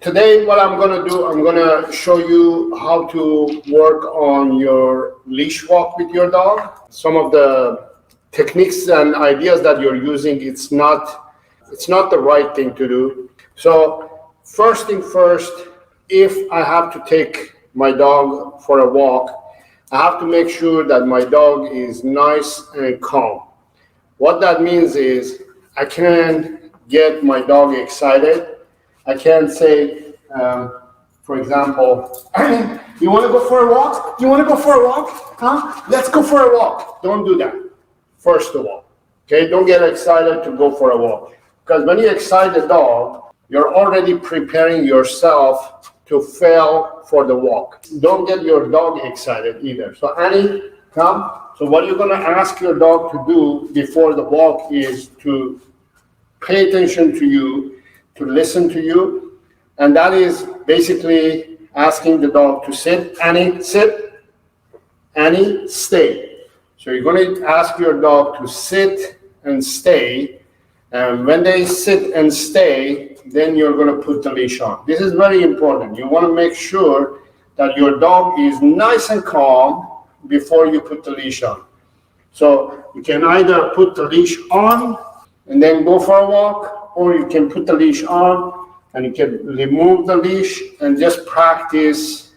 Today, what I'm going to do, I'm going to show you how to work on your leash walk with your dog. Some of the techniques and ideas that you're using, it's not the right thing to do. So first thing first, if I have to take my dog for a walk, I have to make sure that my dog is nice and calm. What that means is I can't get my dog excited. I can't say, for example, you want to go for a walk? You want to go for a walk? Huh? Let's go for a walk. Don't do that, first of all. Okay, don't get excited to go for a walk. Because when you excite the dog, you're already preparing yourself to fail for the walk. Don't get your dog excited either. So Annie, come. So what you're going to ask your dog to do before the walk is to pay attention to you, to listen to you, and that is basically asking the dog to sit. Annie, sit. Annie, stay. So you're going to ask your dog to sit and stay, and when they sit and stay, then you're going to put the leash on. This is very important. You want to make sure that your dog is nice and calm before you put the leash on. So you can either put the leash on and then go for a walk, or you can put the leash on and you can remove the leash and just practice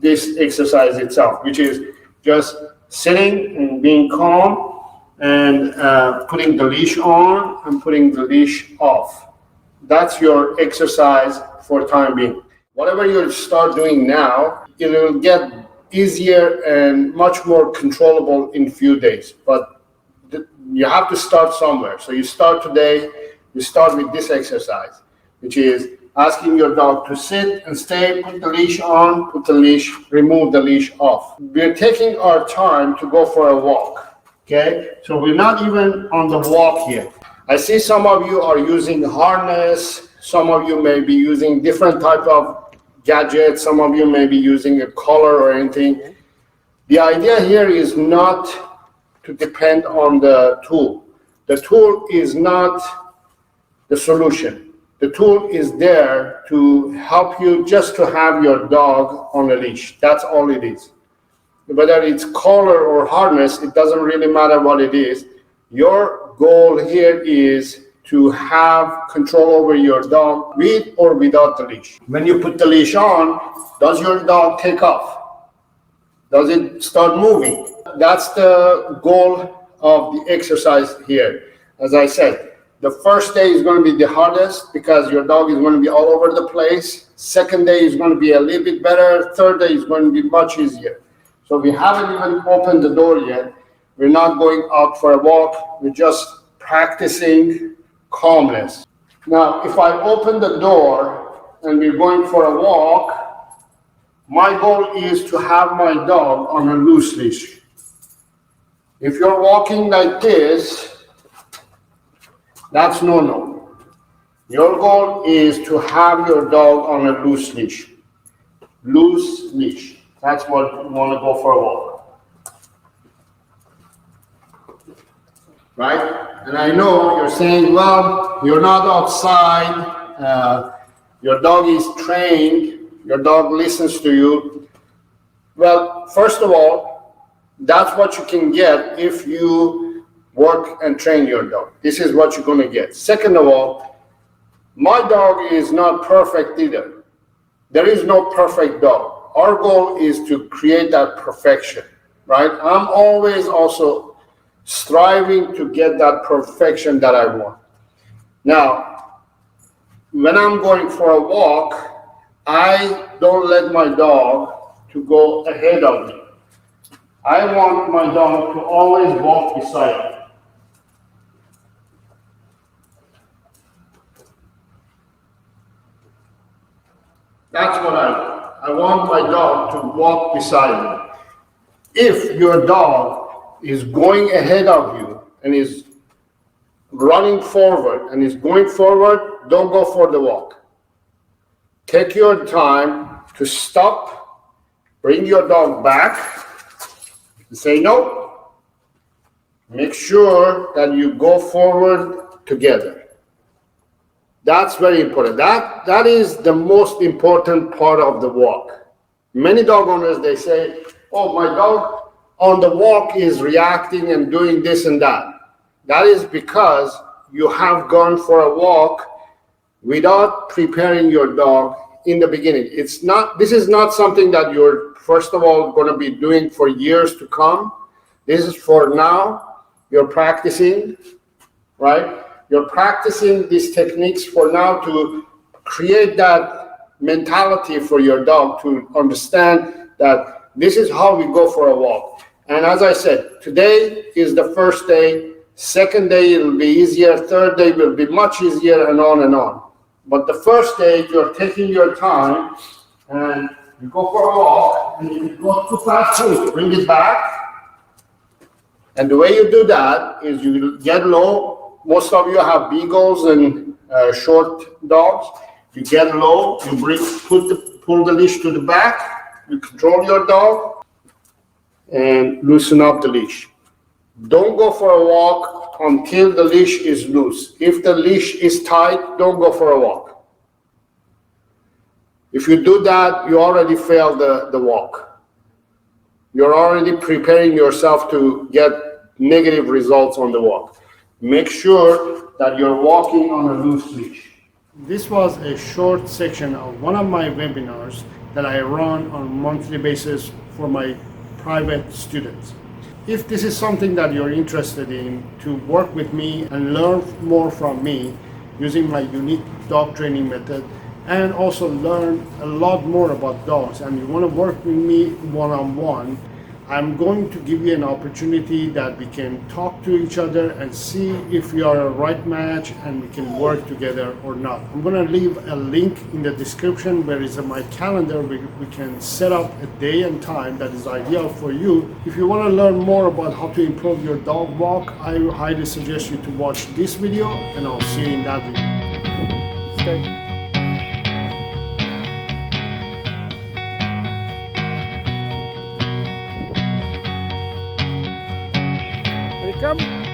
this exercise itself, which is just sitting and being calm and putting the leash on and putting the leash off. That's your exercise for time being. Whatever you start doing now, it will get easier and much more controllable in few days. But you have to start somewhere. So you start today, you start with this exercise, which is asking your dog to sit and stay, put the leash on, put the leash, remove the leash off. We're taking our time to go for a walk, okay? So we're not even on the walk yet. I see some of you are using harness, some of you may be using different type of gadgets, some of you may be using a collar or anything. The idea here is not to depend on the tool. The tool is not the solution. The tool is there to help you just to have your dog on a leash. That's all it is. Whether it's collar or harness, it doesn't really matter what it is. Your goal here is to have control over your dog with or without the leash. When you put the leash on, does your dog take off? Does it start moving? That's the goal of the exercise here. As I said, the first day is going to be the hardest because your dog is going to be all over the place. Second day is going to be a little bit better. Third day is going to be much easier. So we haven't even opened the door yet. We're not going out for a walk. We're just practicing calmness. Now, if I open the door and we're going for a walk, my goal is to have my dog on a loose leash. If you're walking like this, that's no. Your goal is to have your dog on a loose leash. Loose leash. That's what you want to go for a walk. Right? And I know you're saying, well, you're not outside, your dog is trained, your dog listens to you. Well, first of all, that's what you can get if you work and train your dog. This is what you're going to get. Second of all, my dog is not perfect either. There is no perfect dog. Our goal is to create that perfection, right? I'm always also striving to get that perfection that I want. Now, when I'm going for a walk, I don't let my dog to go ahead of me. I want my dog to always walk beside me. That's what I want. I want my dog to walk beside me. If your dog is going ahead of you and is running forward and is going forward, don't go for the walk. Take your time to stop, bring your dog back, and say no. Make sure that you go forward together. That's very important. That is the most important part of the walk. Many dog owners, they say, oh, my dog on the walk is reacting and doing this and that. That is because you have gone for a walk without preparing your dog in the beginning. This is not something that you're, first of all, going to be doing for years to come. This is for now. You're practicing, right? You're practicing these techniques for now to create that mentality for your dog to understand that this is how we go for a walk. And as I said, today is the first day. Second day, it will be easier. Third day will be much easier, and on and on. But the first day, you're taking your time, and you go for a walk, and if you go too fast, you bring it back. And the way you do that is you get low. Most of you have beagles and short dogs. You get low, you pull the leash to the back, you control your dog, and loosen up the leash. Don't go for a walk until the leash is loose. If the leash is tight, don't go for a walk. If you do that, you already failed the walk. You're already preparing yourself to get negative results on the walk. Make sure that you're walking on a loose leash. This was a short section of one of my webinars that I run on a monthly basis for my private students. If this is something that you're interested in, to work with me and learn more from me using my unique dog training method, and also learn a lot more about dogs, and you want to work with me one-on-one, I'm going to give you an opportunity that we can talk to each other and see if we are a right match and we can work together or not. I'm going to leave a link in the description where is my calendar. We can set up a day and time that is ideal for you. If you want to learn more about how to improve your dog walk, I highly suggest you to watch this video, and I'll see you in that video. Stay. Come.